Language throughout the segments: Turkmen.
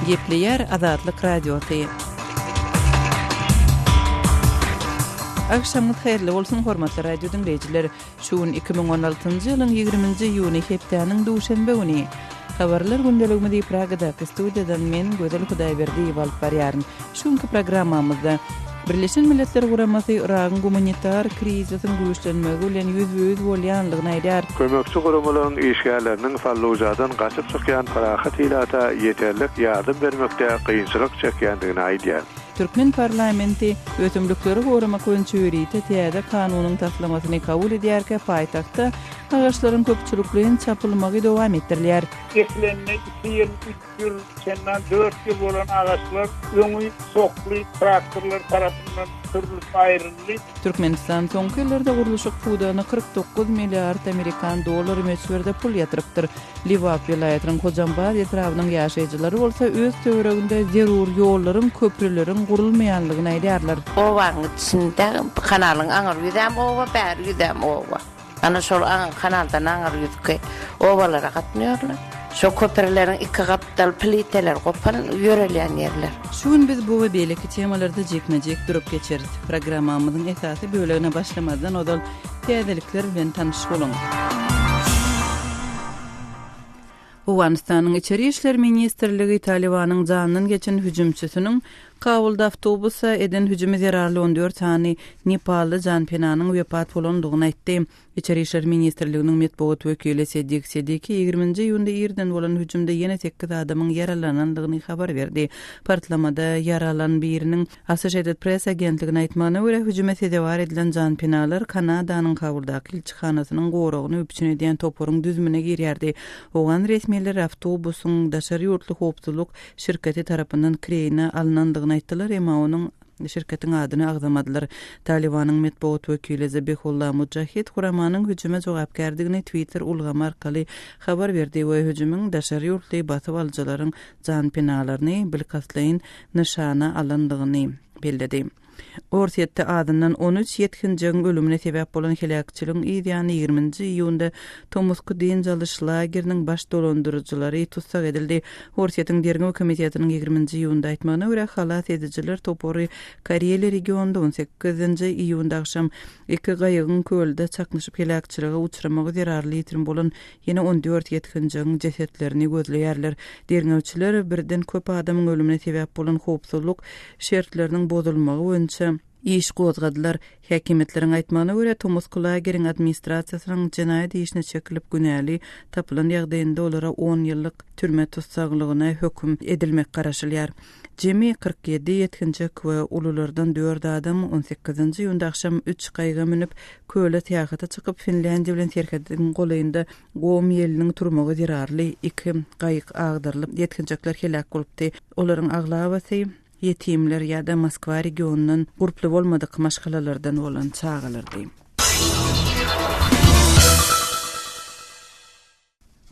Gepleyer Azadlyk Radiosu. Akşamınız hayırlı bolsun hormatly radio dinleyijiler. Şuun 2016-njy ýylyň 20-nji ýuny hepdeniň duşanbe güni. Habarlar gündeliginde Pragada studiýadan men Gözel Hudaýberdi alyp barýaryn. Şuňky programmamyzda Birleşen Milletler Guramasy Iragyň humanitar krizisin güýçlenmegi bilen ýüz bolýanlygyny aýdar. Kömekçi guramalaryň işgärleriniň Fallujadan gaçyp çykýan parahat hilata ýeterlik ýardym bermekde kynçylyk çekýändigini aýdýar. Türkmen parlamenti ötümlükleri goramak üçin çöwrite täze kanunyň taslamasyny kabul edýärke paýtagtda agaçlaryň köpçülikligiň çapylmagy dowam etdirilýär. Keslenme 2 ýyl, 3 ýyl, çendan 4 ýyl bolan agaçlar öňü sokly traktorlar tarapyndan türlüp aýryldy. Türkmenistan soňky ýyllarda guruluşyk pudagyna 49 milliard Amerikan dollary meçberde pul ýatyrypdyr. Liwap vilayatynyň Hojambaz etrawynyň ýaşaýjylary bolsa öz töwereginde zerur ýollaryň, köprüleriň gurulmaýanlygyny aýdýarlar. Owaň içinde kanalyň aňyr ýüzem owa bäri ýüzem owa. Ana şol kanaldan aňyr ýüzke owalara gatnaýarlar. Şo köprüleriň iki gatdal pliteler gopan ýörelýän ýerler. Şuň biz bu we beleki temalarda jekmejek durup geçeriz. Programmamyzyň esasy bölegine başlamazdan odal täzelikler bilen tanyşyk bolun. Awganistanyň Içeri işler ministrligi Talibanyň janyny geçen hüjümçüsiniň Kabulda avtobusa eden hüjüme zerarly 14 tany Nepally janpenanyň wepat bolandygyny aýtdy. İçeri işler ministrliginiň medeniýet wekili Sediki 20-nji ýylda ýerden bolan hüjümde ýene 8 adamyň yaralanandygyny habar berdi. Partlamada yaralan biriniň Associated Press agentligine aýtmagyna görä hüjüme sedewar edilen janpenalar Kanadanyň Kabuldaky ilçihanasynyň goragyny öpçün edýän toporyň düzmüne girýärdi. Owan resmiler avtobusyň daşary ýurtly howpsuzlyk şirketi tarapyndan kireyine alınandygyny aýtdylar, emma onuň şirketiň adyny agdamadylar. Talibanyň medeniýet wekili Zabihullah Mujahid Guramanyň hüjüme jogapkärdigini Twitter ulgamy arkaly habar berdi we hüjümüň daşary ýurtly batyp aljalaryň janpenalaryny bilkaslaýyn nyşana alandygyny belledi. Orsiýetde adından 13 ýetkinjiň ölümine sebäp bolan helakçylygyň ýylyny 20-nji ýylda Tomsk diň jalış lageriniň baş dolandyrjylary tutsak edildi. Orsiýetiň dergäw komitetiniň 20-nji ýylda aýtmagyna görä halat edijiler Topory Kareli regionunda 18-nji ýylda akşam iki gaýygyň kölde çaknyşyp helakçylyga uçramagy zerarly ýetirim bolan ýene 14 ýetkinjiň jesetlerini gözleýärler. Dergäwçiler birden köp adamyň ölümine sebäp bolan howpsuzlyk şertleriniň bozulmagy iş gozgadylar. Häkimetleriň aýtmagyna görä Tomsk lageriň administrasiýasynyň jenaýat işine çekilip günäli tapylan ýagdaýynda olara 10 ýyllyk türme tutsaglygyna höküm edilmek garaşylýar. Jemi 47 ýetkinjek we ululardan 4 adam 18-nji ýylda akşam 3 gaýga minip köle tägata çykyp Finlandiýa bilen terkediň golaýynda gowum ýeliniň turmagy zerarly 2 gaýyk agdarylyp ýetkinjekler helak bolupdy. Olaryň aglabasy yetimler ýa-da Moskwa regionundan gurply bolmadyk maşgalalardan bolan çağalardy.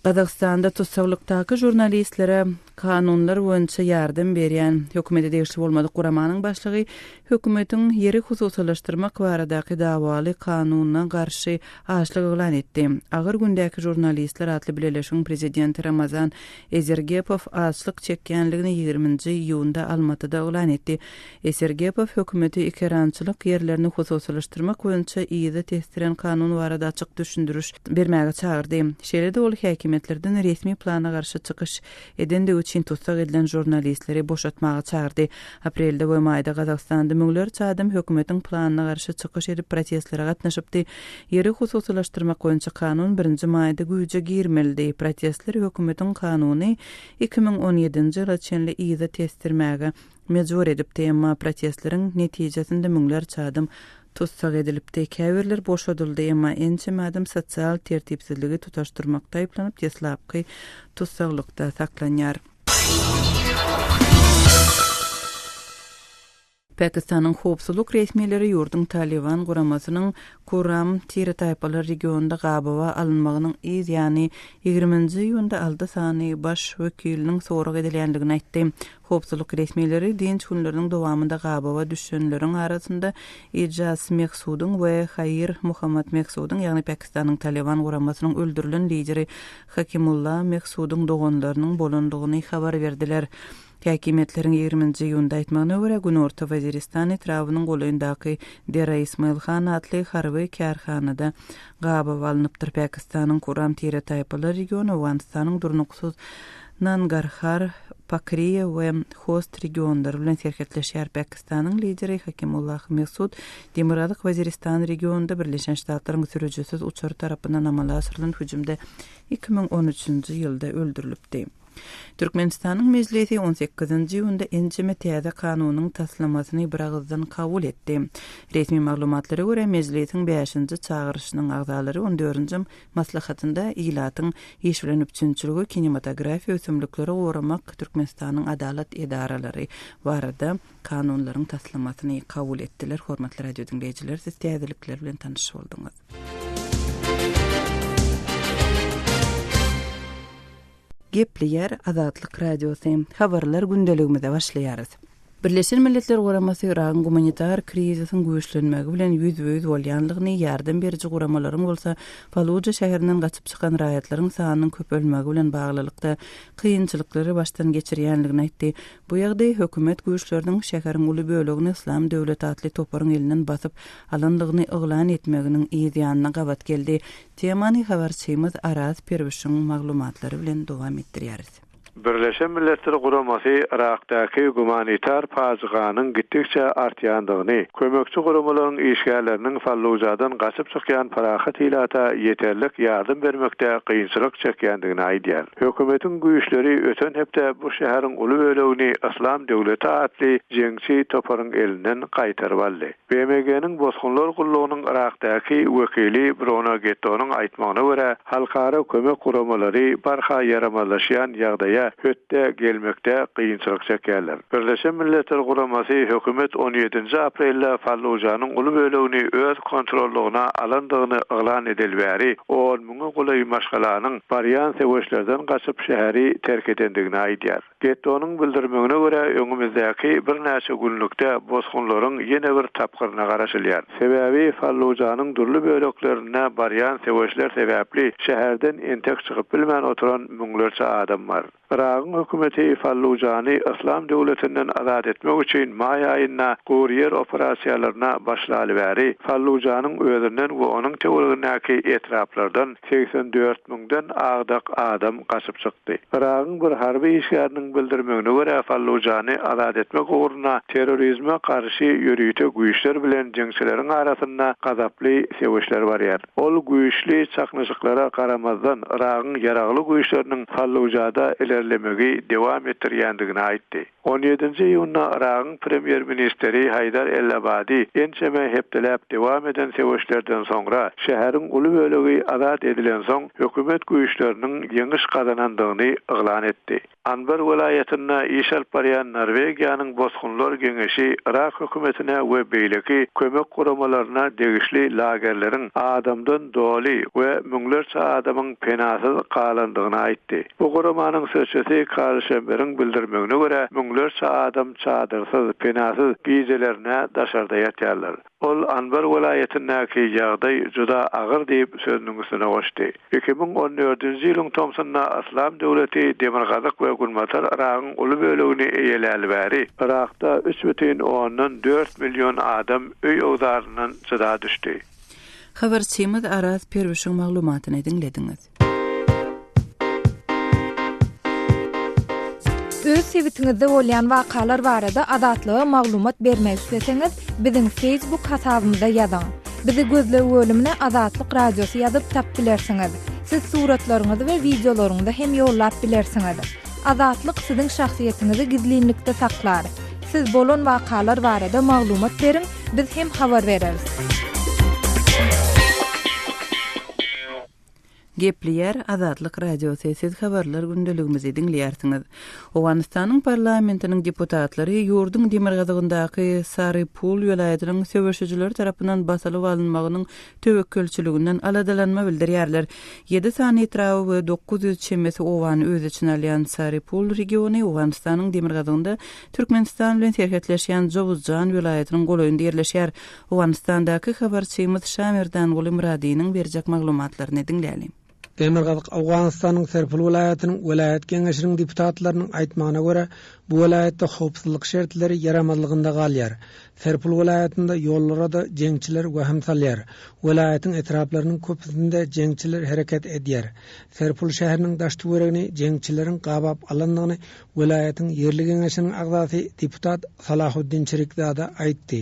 Qazaqstanda tutsaqlykdaky jurnalistlere kanunlar boýunça ýardym berýän hökümete degişli bolmadyk guramanyň başlygy hökümetiň ýeri hususlaşdyrmak baradaky dawaly kanunyna garşy aşlyk elan etdi. Agyr gündäki jurnalistler atly bileşigiň prezidenti Ramazan Ezergepow açlyk çekýänligini 20-nji ýylda Almatyda elan etdi. Ezergepow hökümeti ikerançylyk ýerlerini hususlaşdyrmak boýunça ýygy testiren kanun barada açyk düşündürüş bermäge çağırdy. Şeýle-de ol häkimetlerden resmi plana garşy çykyş eden üçin tutsak edilen jurnalistleri boşatmaga çağırdy. Aprelde we maýda Gazagstanda müňlerçe adam hökümetiň planyna garşy çykyş edip protestlere gatnaşypdy. Ýeri hususlaşdyrmak boýunça kanun 1-nji maýda güýje girmeldi. Protestler hökümetiň kanuny 2017-nji ýyla çenli ýygy testirmäge mejbur edipdi, emma protestleriň netijesinde müňlerçe adam tutsak edilipdi. Käbirler boşadyldy, emma ençe adam sosial tertipsizligi tutaşdyrmakda aýplanyp teslapky tutsaklykda saklanýar. Pakistanyň howpsuzlyk resmiýetleri ýurdun Taliban guramasynyň Kuram Tiratypalar regionunda gabawa alınmagynyň ýani 20-nji ýylda aldy sany baş wekiliniň sorag edilýändigini aýtdy. Howpsuzlyk resmiýetleri dinç günleriniň dowamında gabawa düşenleriň arasynda Ijaz Mehsudun we Hayir Muhammad Mehsudun, ýagny Pakistanyň Taliban guramasynyň öldürilen lideri Hakimullah Mehsudun doganlarynyň bolandygyny habar berdiler. Häkimetlerin 20-nji ýylda aýtmagyna görä Günorta Waziristan etrawynyň goýundaky Dera Ismail Khan atly harby karhanada gaba alınıpdyr. Pakistanyň Kuram Tire taýpalar regiony Awganistanyň durnuksuz Nangarhar, Pakriya we Khost regionlary bilen serhetleşýär. Pakistanyň lideri Hakimullah Mesud Demiralyk Waziristan regionunda Birleşen Ştatlaryň sürüjüsiz uçar tarapyndan amala asyrylan hüjümde 2013-nji ýylda öldürilipdi. Türkmenistanyň meclisi 18-nji ýylda enjime täze kanunyň taslamasyny bir agzdan kabul etdi. Resmi maglumatlara görä meclisiň 5-nji çağırışynyň agzalary 14-nji maslahatynda ýylatyň ýeşilenip üçinçiligi kinematografiýa ösümlikleri goramak Türkmenistanyň adalet edaralary barada kanunlaryň taslamasyny kabul etdiler. Hormatly radio dinleýijiler, siz täzelikler bilen tanyşyp boldyňyz. Gepli Azatlyk Radiosu. Habarlar gündeligimizde başlaýarys. Birleşen Milletler Guramasy Iran humanitar krizisiň güýçlenmegi bilen ýüz-ýüz bolýanlygyny ýardam beriji guramalaryň bolsa Faluja şäherinden gaçyp çykan raýatlaryň sanynyň köpelmegi bilen baglylykda kynçylyklary başdan geçirýänligini aýtdy. Bu ýagdaý hökümet güýçleriniň şäheriň uly bölegini Islam döwleti atly toparyň elinden basyp alandygyny yglan etmeginiň ýa-da gabat geldi. Temany habarçymyz Araz Perwişiň maglumatlary bilen dowam etdirýäris. Birleşen Milletler Guramasy Irakdaky humanitar pajyganyň gittikçe artýandygyny, kömekçi guramalaryň işgärleriniň Fallujadan gaçyp çykýan parahat hilata ýeterlik ýardym bermekde kynçylyk çekýändigini aýdýar. Hökümetiň güýçleri öten hepde bu şäheriň uly bölegini Islam döwleti atly jeňçi toparyň elinden gaýtaryp aldy. BMG'niň bosgunlar gullugynyň Irakdaky wekili Bruno Gettonyň aýtmagyna görä, halkara kömek guramalary barha yaramazlaşýan ýagdaýa hötte gelmekde kıyınçılık çekerler. Birleşen Milletler Guramasy hökümet 17 aprelde Fallujanyň uly bölegini öz kontrollugyna alandygyny yglan edilbäri, ol muňa gulay maşgalanyň baryan seweşlerden gaçyp şäheri terk edendigini aýdýar. Gettonyň bildirmegine görä öňümizdäki bir näçe günlükde bosgunlaryň ýene bir tapgyryna garaşylýar. Sebäbi Fallujanyň durly böleklerine baryan seweşler sebäpli şäherden entek çykyp bilmän oturan müňlerçe adam bar. Irak'ın hükümeti Fallujany Islam döwletinden azad etmek üçin may aýynda guryer operasiýalaryna başlalybery, Fallujanyň özünden we onuň töweregindäki etraplardan 84 000den agdak adam gaçyp çykdy. Irak'ın bir harby işgäriniň bildirmegine görä Fallujany azad etmek ugruna terrorizme karşı ýürüýte güýçler bilen jeňçileriň arasynda gazaply seweşler barýar. Ol güýçli çaknyşyklara garamazdan Irak'ın ýaragly güýçleriniň Fallujada ilerlemegi dewam etdirýändigini aýtdy. 17-nji ýylda Irak'ın premier ministeri Haydar el-Abadi ençeme hepdelep dewam eden seweşlerden soňra şäheriň uly bölegi azat edilen soň hökümet güýçleriniň ýeňiş gazanandygyny yglan etdi. Anbar welaýetinde iş alyp barýan Norwegiýanyň bosgunlar geňeşi Irak hökümetine we beýleki kömek guramalaryna degişli lagerleriň adamdan doly we müňlerçe adamyň penasyz galandygyny aýtdy. Bu guramanyň sözçisi Karl Schember'in bildirmegine görä müňlerçe adam çadyrsyz, penasyz gizelerine daşarda ýatýarlar. Ol Anbar welaýetindäki ýagdaý juda agyr diýip sözüniň üstüne goşdy. 2014-nji ýylyň Tomsonda Islam döwleti Demirgazyk we Gulmatar Irak'ın uly bölegini eýelälibäri, Irak'da 3,4 milyon adam öý owdaryndan çyda düşdi. Habarçymyz Araz Perwişiň maglumatyny dinlediňiz. Öz sebitiňizde bolýan wakalar barada adatlyga maglumat bermek isteseňiz, biziň Facebook hasabymyza ýazyň. Bizi gözlegi bölümine Azatlyk Radiosu ýazyp tap bilersiňiz. Siz suratlaryňyzy we videolaryňyzy hem ýollap bilersiňiz. Azatlyk siziň şahsiýetiniňizi gizlinlikde saklar. Siz bolan wakalar barada maglumat beriň, biz hem habar bereriz. Gepli Azatlyk Radiosu siz habarlar gündeligimizi dinleýärsiňiz. Awganistanyň parlamentiniň deputatlary ýurdun Demirgazygyndaky Saripul welaýatynyň söwüşçileri tarapyndan basalyp alynmagynyň töwekkülçiliginden aladalanma bildirýärler. 7 sany etrawy we 900 çemmesi owany öz içine alýan Saripul regiony Awganistanyň Demirgazygynda Türkmenistan bilen serhetleşýän Jowuzjan welaýatynyň goýunda ýerleşýär. Awganistandaky habarçymyz Şamirdan Guly Muradiýanyň berjek maglumatlaryny dinleýälim. Demirgazyk Awganystanyň Serpil welaýatynyň welaýat geňeşiniň deputatlarynyň aýtmagyna görä, bu welaýatda howpsuzlyk şertleri yaramazlygynda galýar. Serpil welaýatynda ýollara da jeňçiler waham salýar. Welaýatyň etraplarynyň köpüsinde jeňçiler hereket edýär. Serpil şäheriniň daşdyweregini jeňçilerin gabap alandygyny welaýatyň ýerli geňeşiniň agzasy deputat Salahuddin Çirikzada aýtdy.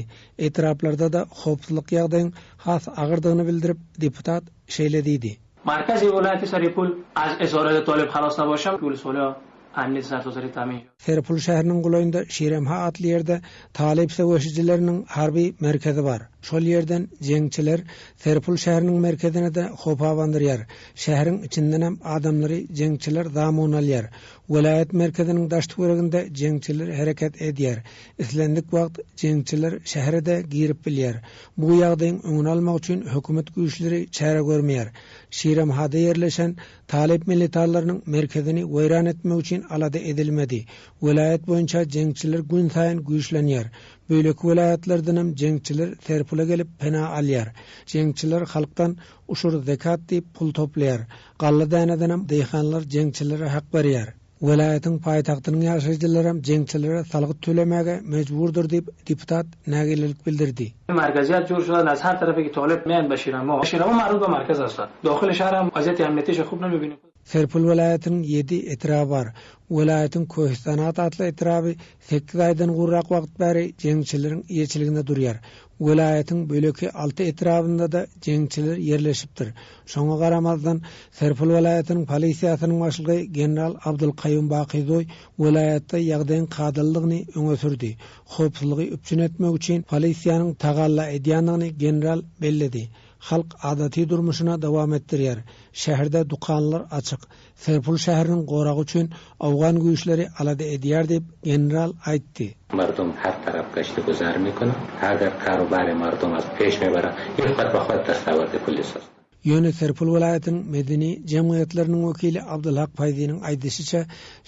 Etraplarda da howpsuzlyk ýagdaýynyň has agyrdygyny bildirip deputat şeýlediydi. مرکز ولایت سرپول از اسارت طالب خلاص نباشم پول سولا امنیت سرتاسری تامین. Serpil şäheriniň goýunda Şiremha atly ýerde talip söwüşçileriniň harby merkezi bar. Şol ýerden jeňçiler Serpil şäheriniň merkezine de hopawandyrýar. Şäheriň içinden hem adamlary jeňçiler zamon alýar. Welaýat merkeziniň daşdywereginde jeňçiler hereket edýär. Islendik wagt jeňçiler şäherde girip bilýär. Bu ýagdaýyň öňüni almak üçin hökümet güýçleri çäre görmeýär. Şiremhada ýerleşen talip militarlarynyň merkezini weýran etmek üçin alada edilmedi. Welaýat boýunça jeňçiler gün saýyn güýçlenýär. Böyleki welaýatlardan hem jeňçiler Serpile gelip pena alýar. Jeňçiler halkdan uşur zekat diýip pul toplaýar. Galla dänadan hem deýhanlar jeňçilere hak berýär. Welaýatyň paýtagtynyň ýaşaýjylary hem jeňçilere salgyt tölemäge mejburdur diýip deputat nägilelik bildirdi. مرکزیت جور شدن از هر طرفی که طالب میان به شیرما مربوط به مرکز است. داخل شهر هم وضعیت امنیتیش خوب نمیبینیم. Serpil welaýatynyň 7 etrabı bar. Welaýatyň Köhstanat atly etraby 8 aýdan gurrak wagt bäri jeňçileriň ýeçiliginde durýar. Welaýatyň böleki 6 etrabynda da jeňçiler ýerleşipdir. Şoňa garamazdan Serpil welaýatynyň polisiýasynyň başlygy general Abdulqayyum Baqizoy welaýatda ýagdaýyň kadyllygyny öňe sürdi. Howpsuzlygy üpçün etmek üçin polisiýanyň tagalla edýändigini general belledi. Halk adaty durmuşuna dowam etdirýär. Şäherde dukanlar açyk. Serpil şäheriniň goragy üçin awgan güýçleri alada edýär diýip general aýtdy. مردم هر طرف گشت گذر میکنه اگر کاروبار مردم از پیش میبره یک خود به خود دستاورد پلیس است. Ýöne Serpil welaýatynyň medeni jemgyýetleriniň wekili Abdulhak Paýzynyň aýdysyça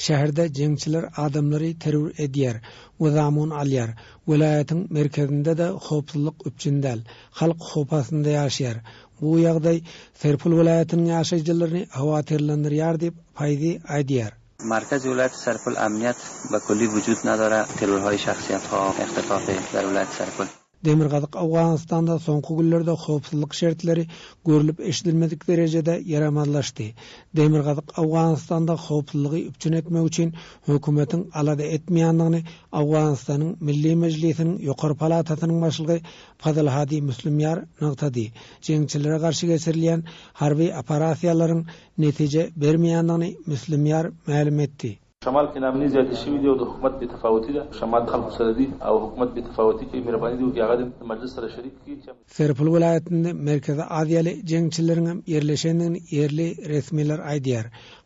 şäherde jeňçiler adamlary terör edýär, uzamon alýar. Welaýatyň merkezinde de howpsuzlyk üpçündäl, halk hopasynda ýaşaýar. Bu ýagdaý Serpil welaýatynyň ýaşaýjylaryny hawatirlandyrýar diýip Paýzy aýdýar. مرکز ولایت سرپل امنیت به کلی وجود نداره. ترورهای شخصیت ها اختطاف در ولایت سرپل. Demirgazyk Awganystanda soňky günlerde howpsuzlyk şertleri görülip eşidilmedik derejede yaramazlaşdy. Demirgazyk Awganystanda howpsuzlygy üpçün etmek üçin hökümetiň alada etmeýändigini Awganystanyň Milli Mejlisiniň ýokary palatasynyň başlygy Fadıl Hadi Müslümýar nagtady. Jeňçilere garşy geçirilýän harby operasiýalaryň netije bermeýändigini Müslümýar ma'lum etdi. شمال کې نامني زیاتې شوي دي او د حکومت بې تفاوتي ده. شمال خلکو سره دي او حکومت بې تفاوتي کوي، مهرباني دي وکړي هغه د مجلس سره شریک کړي. Serpil welaýatynda merkeze adyaly jeňçileriň hem ýerleşendigini ýerli resmiler aýdýar.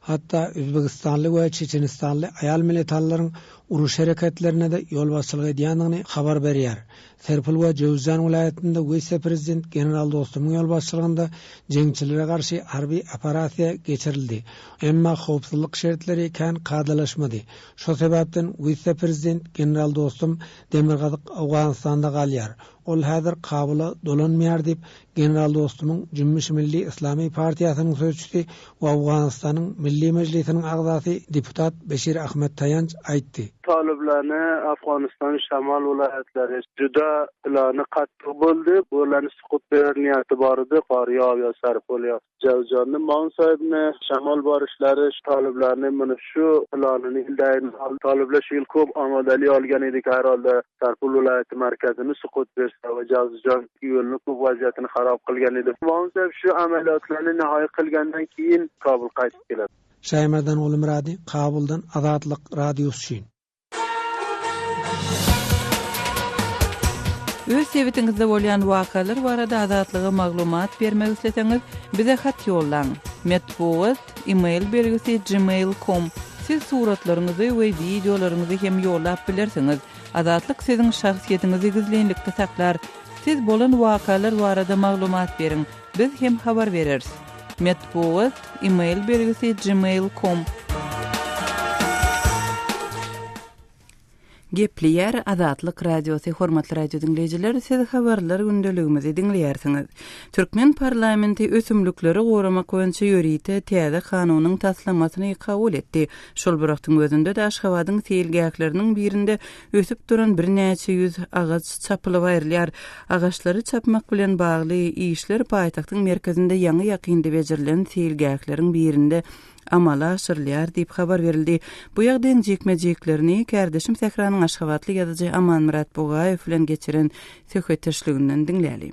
Hatda Özbekistanly we Çeçenistanly aýal militarlaryň uruş hereketlerine de ýol başçylyk edýändigini habar berýär. Serpil we Jowzjan welaýatynda vice-prezident general dostumyň ýol başçylygynda jeňçilere garşy harby operasiýa geçirildi. Emma howpsuzlyk şertleri kän kadylaşmady. Şo sebäpden vice-prezident general dostum Demirgazyk Awganystanda galýar. Ol häzir Kabuly dolanmaýar diýip general dostumyň Jümüş Milli Islamy partiýasynyň sözçüsi we Awganystanyň Milli Mejlisiniň agzasy deputat Beşir Ahmet Tayanç aýtdy. Taliblarni Afg'oniston şamal viloyatlari juda plani qattiq bo'ldi. Bularni suqut berish niyati bor edi. Qoryob yo Sarpol yo Javjonni Monsabni shamol borishlari taliblarni mana shu planini ildayn taliblar shu yil ko'p omadali olgan edi. Har holda Sarpol viloyati markazini suqut bersa va Javjon yo'lni ko'p vaziyatini xarob qilgan edi. Monsab shu amaliyotlarni nihoya qilgandan keyin Kabul qaytib keladi. Şaýmardan Olim Radi, Kabuldan Azatlyk radiosu üçin. Öz sebitingizde bolýan wakalar barada azatlyga maglumat bermek isleseňiz, bize hat ýollaň. Metbuat email belgisi gmail.com. Siz suratlaryňyzy we videolaryňyzy hem ýollap bilersiňiz. Azatlyk siziň şahsiýetiniňizi gizlenlikde saklar. Siz bolan wakalar barada maglumat beriň. Biz hem habar bereriz. Metbuat email belgisi gmail.com. Gepli Azatlyk Radiosu hormatly radio dinleyijiler, siz habarlar gündeligimizi dinleýärsiňiz. Türkmen parlamenti ösümlükleri gorama koýunça ýörite täze kanunyň taslamasyny kabul etdi. Şol birakdyň özünde de Aşgabatyň seýilgäkleriniň birinde ösüp duran bir näçe ýüz agaç çapylyp aýrylýar. Agaçlary çapmak bilen bagly işler paýtagtyň merkezinde ýangy ýakynda bejirilen seýilgäkleriň birinde amala aşyrylýar diýip habar berildi. Bu ýagdaýyň jekmejeklerini kardeşim Sehranyň Aşgabatly ýazyjy Aman Murat Bogaýew bilen geçiren söhbetdeşliginden dinläýäli.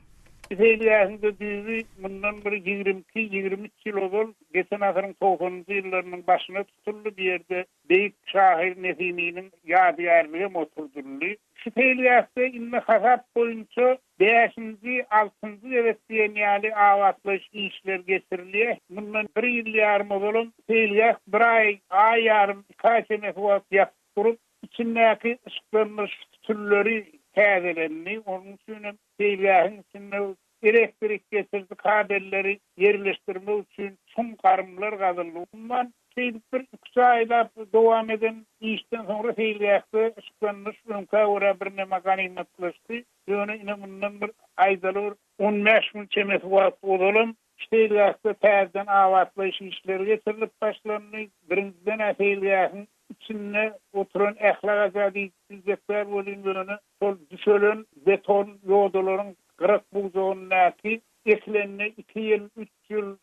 Seýilgäkinde düzi bundan bir 22-23 ýyl bol, geçen asyryň 90-njy ýyllarynyň başyna tutuldy bir ýerde beýik şahyr Nesimiň ýadyýarlygy oturdurly. Şu seýilgäkde inne hasap boýunça 5-nji, 6-njy ýaly awatlaş işler geçirilýär. Bundan 1 ýyl ýarym bolan seýilgäk bir ay ýarym kaçene wagt ýatyp içindäki ışıklanmış türleri täzelenni, onuň üçin seýilgäkiň içinde elektrik geçirdi kabelleri yerleştirmek üçin çum garmlar gazyldy. Bundan bir 2 aýda dowam eden işden soňra seýilgäkde ışıklanmış öňkä görä bir näme ganimatlaşdy. Ýöne bundan bir aýdalar 15 mil çemet wagt bolan seýilgäkde täzeden awatlaş işleri geçirilip başlandy. Birinciden seýilgäkiň içinde oturan ählak azady düzekler bolýan sol düşelen beton ýodalaryň gırak buğzağındaki eklenine 2 ýyl, 3 ýyl,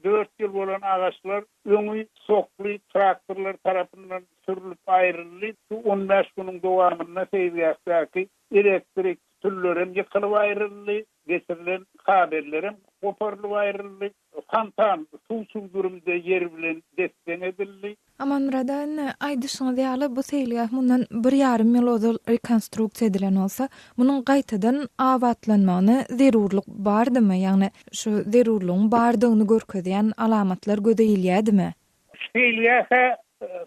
4 ýyl bolan agaçlar öňü sokly traktörler tarapyndan sürülip aýryldy. 15 güniň dowamynda seýilgäkdäki elektrik türlerim ýykylyp aýryldy, geçirilen kabellerim koparlyp aýryldy. Fantan suw durumda yer bilen destek edildi. Aman Muradan aýdyşyňyz ýaly bu seýilgäk mundan 1,5 ýyl ozal rekonstruksiýa edilen bolsa, munyň gaýtadan awatlanmagyny zerurlyk bardymy? Ýagny şu zerurlygyň bardygyny görkezýän alamatlar gödeýilýärmi? Seýilgäk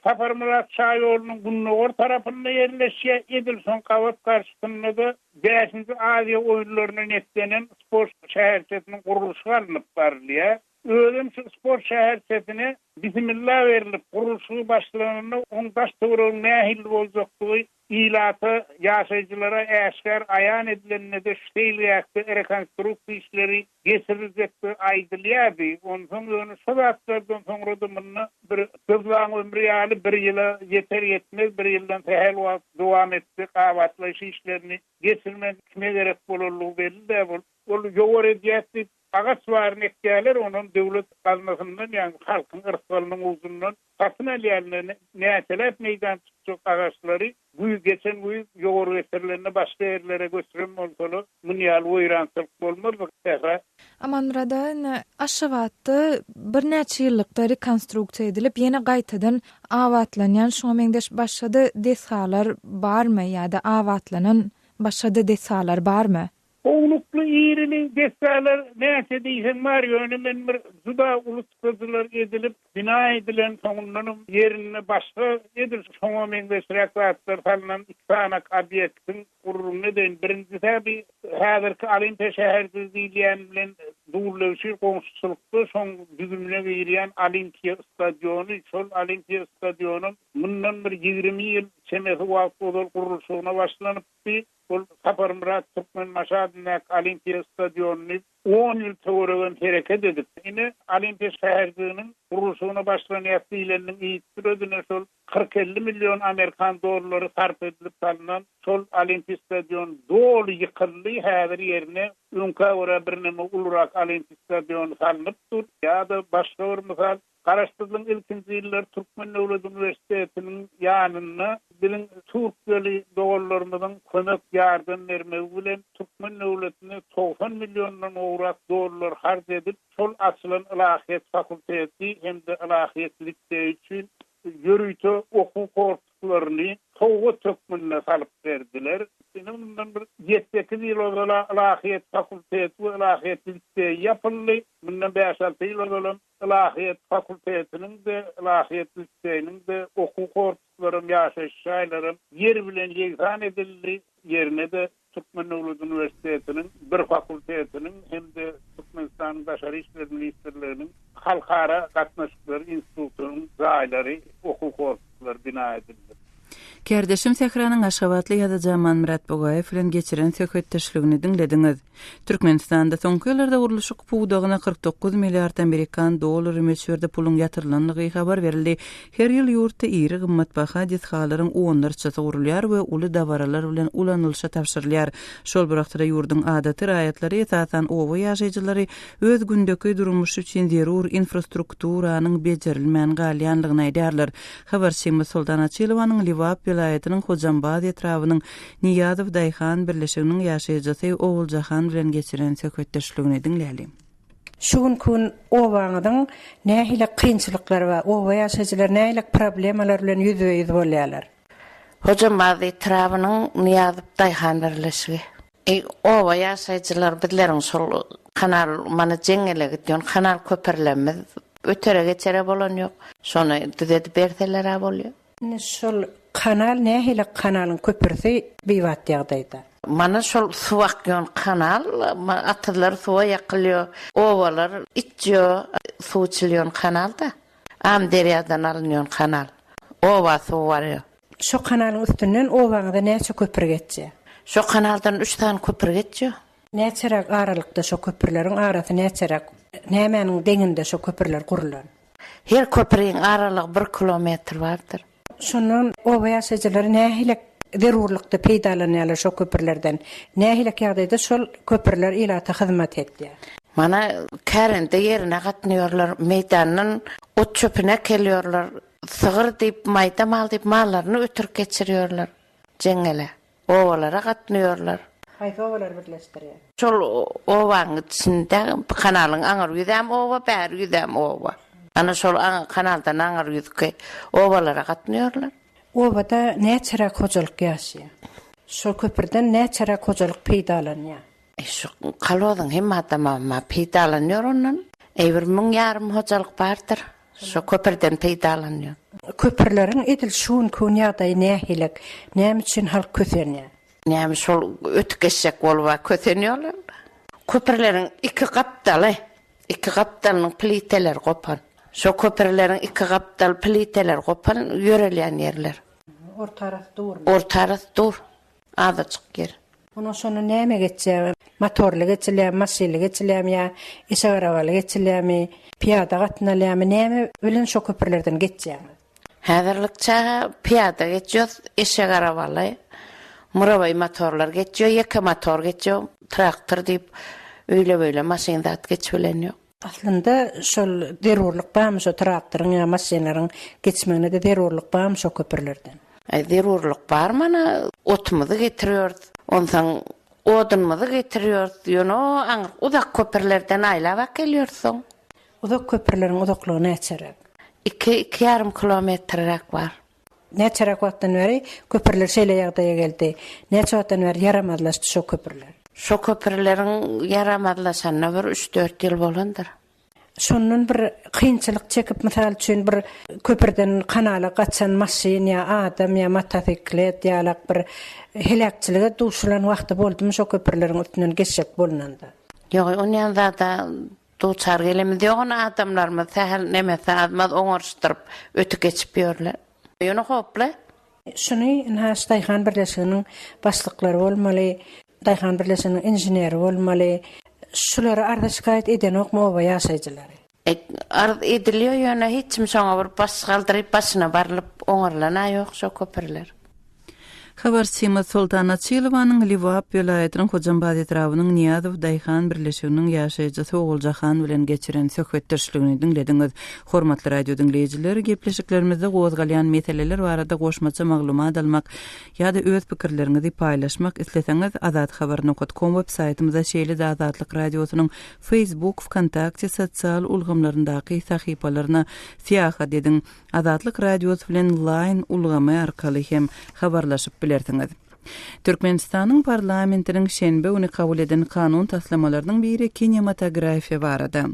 Safar Murat Şaýoğlunyň Gunnogor tarapynda ýerleşýär edilsoň kawat karşysynda 5-nji Aziýa oýunlaryna netlenen sport şäherçesiniň guruluşy alınıp barylýar. Özüm sport şäherçesine bismillah berilip guruluşy başlananyny oň taş töwereg nähil boljakdygy ilaty ýaşaýjylara äşkär aýan edilende de seýilgäkde rekonstruksiýa işleri geçiriljekdi aýdylýardy. Ondan soň şu wagtlardan soňra da muny bir gözläň ömrü ýaly 1 ýyla ýeter ýetmez 1 ýyldan tähel wagt dowam etdi. Awatlaş işlerini geçirmek kime gerek bolarlygy belli. Ol ýogary diýetdi. Agaç baryn ekýärler onuň döwlet gazmasyndan, ýani halkyň yrkçylygynyň uzundan satyn alýarlygyny näçelep meýdan tutjak agaçlary bu geçen ýogary eserlerini başga ýerlere götürýän bolsaly munýal oýrançylyk bolmaz. Aman Muradan Aşgabatda bir näçe ýyllykda rekonstruksiýa edilip ýene gaýtadan awatlanýan şoňa meňdeş başga desalar barmy ýa-da awatlanan başga desalar barmy? Oğluklu iyirili desalar näçe diýsen bar ýöne bir juda uluslararası edilip bina edilen soňundan ýerini başga edil soňa meňdeş rekatlar salynan 2 tanak obyektiň gururuny den birinji täbi häzirki Olimpiya şäherçisi diýilen bilen dugurlawçy konsulykdy soň düzümle berýän Olimpiya stadiony, şol Olimpiya stadionyny mundan bir 20 ýyl çemesi wagt bolup guruluşyna başlanypdy. Bol Safar Murat Türkmen Maşadynak Olimpiya stadionyny 10 ýyl töweregen hereket edip, ine Olimpiya şäherçisiniň guruluşyna başlanýan ýylanyň ýitdirýäne şol 40-50 milyon Amerikan dolları sarf edilip salynan şol Olimpiya stadiony doly ýykyldy. Häzir ýerine öňkä görä bir näme ulrak Olimpiya stadiony salynypdyr. Ýa-da başga bir mysal Karaşdyrdyň ilkinji ýyllar Türkmen Döwlet Üniversitetiniň ýanyna bilen Türk dili dogurlarymyzyň kömek ýardam bermegi bilen Türkmen döwletine 90 milyondan owrak dollar harç edip şol açylan Ilahiýat fakulteti hem-de Ilahiýat lisesi üçin ýörüýte okuw korpuslaryny towa tökmünde salyp berdiler. Bundan bir 7-8 ýyl ozala Ilahiýat fakulteti we Ilahiýat lisesi ýapyldy. Bundan 5-6 ýyl ozala Ilahiýat fakultetiniň de Ilahiýat lisesiniň de okuw korpuslary ýaşaýyş şaýlary yer bilen ýegsan edildi. Ýerine de Türkmen Döwlet Üniversitetiniň bir fakultetiniň hem-de Türkmenistanyň daşary işler ministrliginiň halkara gatnaşyklary institutynyň zaýlary okuw korpuslary bina edildi. Kerdeşim Sehranyň Aşgabatly ýazajaman Murat Bogaýew bilen geçiren söhbetdeşligini dinlediňiz. Türkmenistanda soňky ýyllarda uruluşy puwdagyna 49 milliard Amerikan dollary meçherde pulun ýatyrylanlygy habar berildi. Her ýyl ýurtda iri gymmatbaha dizhalaryň oňlarçasy urulýar we uly dawaralar bilen ulanylşa tapşyrylýar. Şol burakda ýurdun adaty raýatlary esasan owa ýaşaýjylary öz gündäki durmuşy üçin zerur infrastrukturanyň bejerilmän galýanlygyny aýdarlar. Habarçymyz Sultan Açylowanyň Liwap vilayatynyň Hojambaz etrawynyň Niýazow Daýhan birleşiginiň ýaşaýjysy Owuljahan bilen geçiren söhbetdeşligini dinläýäli. Şuň gün owaňyň nähili kynçylyklary we owa ýaşaýjylar nähili problemalar bilen ýüze-ýüz bolýarlar. Hojambaz etrawynyň Niýazow Daýhan birleşigi. Owa ýaşaýjylar bizleriň şol kanal mana jeňele gitýän kanal köperlenmez. Ötere geçere bolan ýok. Şonu düzedip berseler bolýar. Şol kanal nähili kanalyň köpürsi biwat ýagdaýda. Mana şol suw akýan kanal, atlar suwa ýakylýar, owalar içýär, suw içilýän kanalda. Am derýadan alynýan kanal. Owa suw bar. Şo kanalyň üstünden owaňda näçe köpür geçýär? Şo kanaldan 3 tane köpür geçýär. Näçerak aralykda şo köpürleriň arasy näçerak? Nämäniň deňinde şo köpürler gurulan? Her köpüriň aralygy 1 kilometr bardyr. Şondan owa ýaşaýjylary nähili zerurlykda peýdalanýarlar şo köpürlerden. Nähili ýagdaýda şol köpürler ilata hyzmat etdi. Mana kärende ýerine gatnaýarlar, meýdanyň ot çöpüne kelýärler, sygyr diýip, maýda mal diýip mallaryny ötürüp geçirýärler. Jeňele owalara gatnaýarlar. Haýsy owalar birleşdirýär? Şol owaň içinde kanalyň aňar ýüzem owa, bäri ýüzem owa. Ana şol kanaldan aňar ýüzke owalara gatnaýarlar. Owada näçerak hojalyk ýaşaýar? Şol köpürden näçerak hojalyk peýdalanýar? Şu kalwadyň hem adamma peýdalanýar ondan. Eýber 1000 ýarym hojalyk bardyr. Şo köpürden peýdalanýar. Köpürleriň edil şuň kun ýagdaý nähilik, näme üçin halk kösenýär? Näme şol ötgeşek bolwa kösenýärler. Köpürleriň iki gapdaly, iki gapdalyň pliteler gopan. Şo köpürleriň iki gapdal pliteler gopan ýörelýän ýerler. Ortaraf dur. Ortaraf dur. Adaçyk yer. Onuň şonu näme geçýär? Motorly geçilýär, maşinly geçilýär ýa eşagarawaly geçilýärmi? Piýada gatnalýarmy? Näme bilen şo köpürlerden geçýär? Häzirlikçe piýada geçýär, eşagarawaly. Muraway motorlar geçýär, ýeke motor geçýär, traktor diýip öýle-öýle maşindat geçilenýär. Aslında şol zerurlyk barmy şo traktoryň ýa maşinlaryň geçmegine de zerurlyk barmy şo köpürlerden? Zerurlyk bar mana otmuzy getirýär, ondan odunmuzy getirýär, ýöne uzak köpürlerden aýlap gelýärsiň. Uzak köpürleriň uzaklygy näçerek? 2,5 kilometrrak bar. Näçerek wagtdan beri köpürler şeýle ýagdaýa geldi. Näçe wagtdan beri yaramadlaşdy şo köpürler? Şo köpürleriň yaramadlaşanyna bir 3-4 ýyl bolandyr. Şondan bir kynçylyk çekip mysal üçin bir köpürden kanala gaçan maşin ýa adam ýa motosiklet ýa bir helakçylyga duşulan wagty boldymy şo köpürleriň üstünden geçjek bolananda? Ýok, onýanda da duçar gelemiz ýok, adamlarymyz sähel nemese azmaz oňarşdyryp ötüp geçip ýörler. Ýöne hopla. Şuny Daýhan birleşiginiň başlyklary bolmaly, Daýhan birleşiginiň inženeri bolmaly. Şulara arda şikayet eden okma owa ýaşaýjylary? Arz edilýär ýöne hiç kim şoňa bir baş galdyryp başyna barylyp oňarlana ýok şo köpürler. Habarçymyz Sultan Açylowanyň Liwap vilayatynyň Hojambaz etrawynyň Niýazow Daýhan birleşiginiň ýaşaýjysy Owuljahan bilen geçiren söhbetdeşligini dinlediňiz. Hormatly radio dinleýijiler, gepleşiklerimizde gozgalýan meseleler barada goşmaça maglumat almak ýa-da öz pikirleriňizi paýlaşmak isleseňiz azathabar.com websaýtymyza şeýle de Azatlyk radiosynyň Facebook, Wkontakte sosial ulgamlaryndaky sahypalaryna siýahat ediň. Azatlyk radiosy bilen line ulgamy arkaly hem habarlaşyp bilersiňiz. Türkmenistanyň parlamentiniň şenbe uny kabul eden kanun taslamalarynyň biri kinematografiýa barada.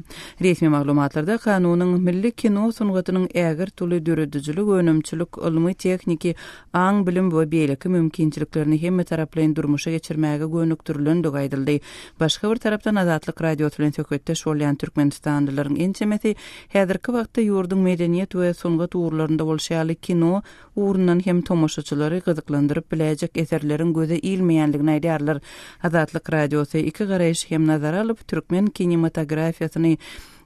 Resmi maglumatlarda kanunyň milli kino sungatynyň ägir tuly döredijlik, önümçilik, ilmi tekniki, aň bilim we beýleki mümkinçiliklerini hemme taraplaryň durmuşa geçirmäge gönükdürilýändigi aýdyldy. Başga bir tarapdan Azatlyk radio bilen söhbetdeş bolýan türkmenistanlylaryň ençemeti häzirki wagtda ýurdun medeniýet we sungat uğurlarynda bolşýaly kino uğrundan hem tomoşaçylary gyzyklandyryp biläjek eserleriň göze ilmeýänligini aýdýarlar. Azatlyk radiosy iki garaýyş hem nazar alyp türkmen kinematografiýasyny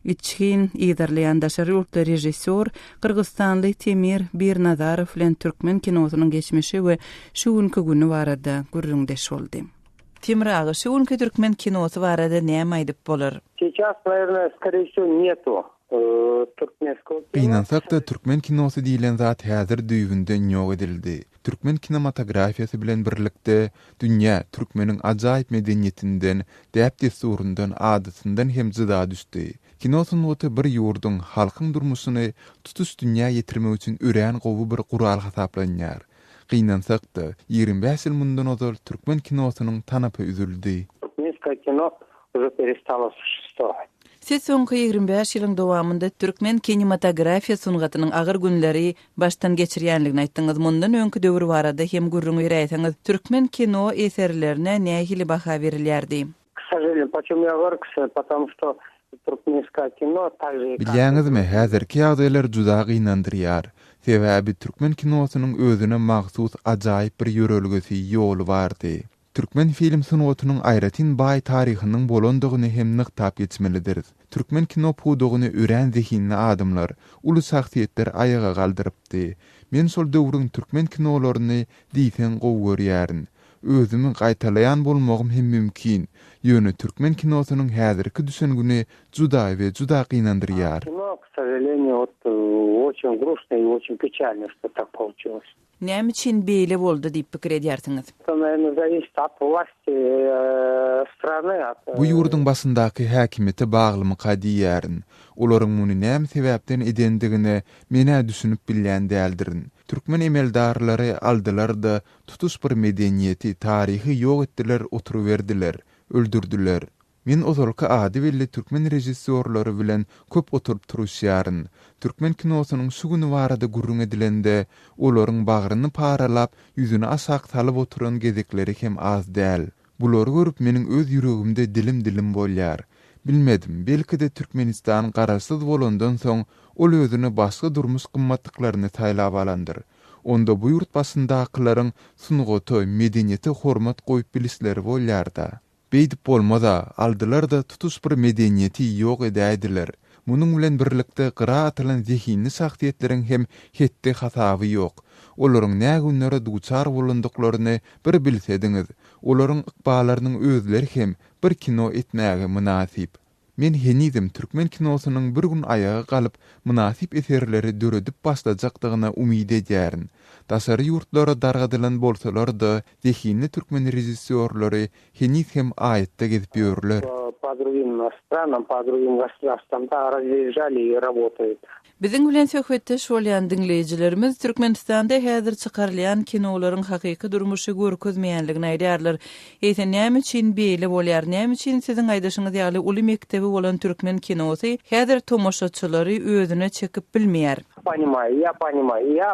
içkin ýerleýän daşary rejissor Kyrgyzstanly Temir Birnazarow bilen türkmen kinosynyň geçmişi we şu günkü güni barada gurrundeş boldy. Temir ağa, şu günkü türkmen kinosy barada näme aýdyp bolar? Сейчас, наверное, скорее всего, нету türkmenskog. Gynansak da türkmen kinosu diýilen zat häzir düýbünde ýok edildi. Türkmen kinematografiýasy bilen birlikde dünýä türkmeniň ajaýyp medeniýetinden, däp desturundan, adysyndan hem jyda düşdi. Kino sunuty bir ýurdun halkyň durmuşyny tutuş dünýä ýetirmek üçin örän gowy bir gural hasaplanýar. Gynansak da 25 ýyl mundan ozal türkmen kinosynyň tanapy üzüldi. Türkmenskое кино уже перестало существовать. Siz soňky 25 ýylyň dowamında türkmen kinematografiýa sungatynyň agyr günleri baştan geçirýänligini aýtdyňyz. Mundan öňkü döwür barada hem gurrun ýeräýsäňiz, türkmen kino eserlerine nähili baha berilýärdi? К сожалению, почему я говорю, потому что türkmenskое кино также... Bilýäňizmi, häzirki ýagdaýlar juda gynandyrýar. Sebäbi türkmen kinosynyň özüne magsus ajaýyp bir ýörelgesi ýoly bardy. Türkmen film sunugatynyň aýratyn baý taryhynyň bolandygyny hem nyktap geçmelidir. Türkmen kino pudugyny ören zehinli adamlar, uly şahsiýetler ayaga galdyrypdy. Men şol döwrüň türkmen kinolaryny diýsen gowy görýärin. Özümi gaýtalaýan bolmagym hem mümkin. Ýöne türkmen kinosynyň häzirki düşüngüni juda we juda gynandyrýar. Кино, к сожалению, вот очень грустно и очень печально, что так получилось. Näme üçin beýle boldy diýip pikir edýärsiňiz? Это, наверное, зависит от власти страны. Bu ýurdun başyndaky häkimete baglymy diýärin. Olaryň muny näme sebäpden edendigini mene düşünüp bilýän däldirin. Türkmen emeldarlary aldylar da tutuş bir medeniýeti, taryhy ýok etdiler, oturuverdiler, öldürdüler. Men ozalky ady belli türkmen rejissorlary bilen köp oturup turuşýaryn. Türkmen kinosynyň şu güni barada gurrun edilende olaryň bagyryny paralap, ýüzüne asak salyp oturan gezekleri hem az däl. Bulary görüp meniň öz ýüregimde dilim bolýar. Bilmedim, belki de Türkmenistan garaşsyz bolandan soň ol özüne başga durmuş gymmatlyklaryny taýlap alandyr. Onda bu ýurt başyndakylaryň sunugaty, medeniýete hormat goýup bilisleri bolýarda. Beýdip bolmada, aldylar da tutuş bir medeniýeti ýok edädiler. Munyň bilen birlikde gyra atylan zehinli şahsiýetleriň hem hetde hasaby ýok. Olaryň näme günlere duçar bolandyklaryny bir bilsediňiz, olaryň ykbalarynyň özleri hem bir kino etmäge münasip. Men henizim türkmen kinosynyň bir gün ayaga galyp münasip eserleri döredip başlajakdygyna umyd edýärin. Daşary ýurtlara dargadylan bolsalar da zehinli türkmen rejissorlary heniz hem aýatda gezip ýörler. По другим странам, по другим государствам да разъезжали и работают. Biziň bilen söhbetdeş bolýan dinleýijilerimiz Türkmenistanda häzir çykarylýan kinolaryň hakyky durmuşy görkezmeýänligini aýdýarlar. Eýse näme üçin beýle bolýar, näme üçin siziň aýdaşyňyz ýaly uly mektebi bolan türkmen kinosy häzir tomoşaçylary özüne çekip bilmeýär? Я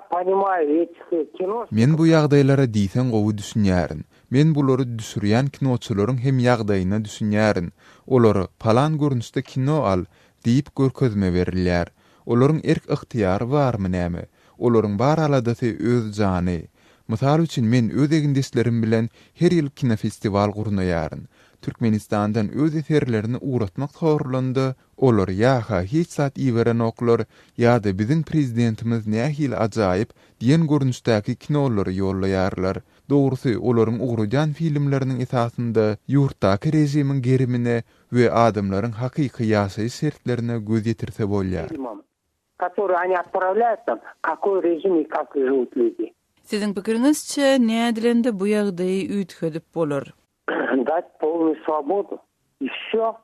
понимаю этих кино. Men bu ýagdaýlara diýsen gowy düşünýärin. Men bulary düşürýän kinoçylaryň hem ýagdaýyna düşünýärin. Olary palan görnüşde kino al diýip görkezme berilýär. Olaryň erk ıhtiýary barmy näme? Olaryň bar aladysy öz jany. Mysal üçin men öz egindeslerim bilen her ýyl kino festival gurnaýaryn. Türkmenistandan öz eserlerini uğratmak sorulanda, olar ýa-ha hiç sat iweren oklar, ýa-da biziň prezidentimiz nähil ajaýyp diýen görnüşdäki kinolary ýollaýarlar. Dogrusy olaryň uğrajan filmleriniň esasynda ýurtdaky rejimiň gerimine we adamlaryň hakyky ýaşaýyş şertlerine göz ýetirse bolýar. Которые они отправляют там, какой режим и как живут люди. Siziň pikiriňizçe nädilende bu ýagdaýy üýtgedip bolar? Dать полную свободу и всё.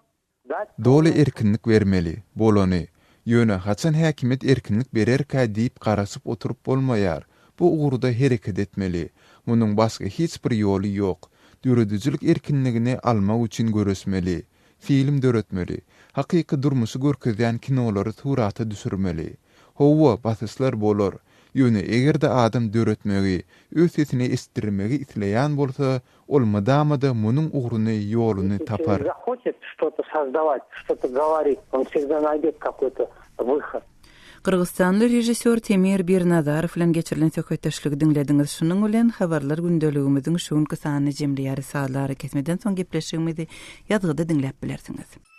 Doly erkinlik vermeli, bolany. Ýöne haçan häkimet erkinlik bererkä diýip garaşyp oturup bolmaýar. bu uğurda hereket etmeli. Munyň başga hiç bir ýoly ýok. Düredijilik erkinligini almak üçin göresmeli. Film döretmeli. Hakyky durmuşy görkezýän kinolary surata düşürmeli. Howa basyslar bolar. Ýöne egerde adam döretmegi, öz sesini estirmegi isleýän bolsa, olmadamada munyň uğruny ýoluny tapar. Захочет что-то создавать, что-то говорить, он всегда найдет какой-то выход. Kırgızstanly rejissör Temir Birnazarow bilen geçirilen söhbetdeşligi dinlediňiz. Şunuň bilen habarlar gündeligimiziň şuňky sanyny jemleýär saatlara kesmeden soň gepleşigimizi ýazgyda dinläp bilersiňiz.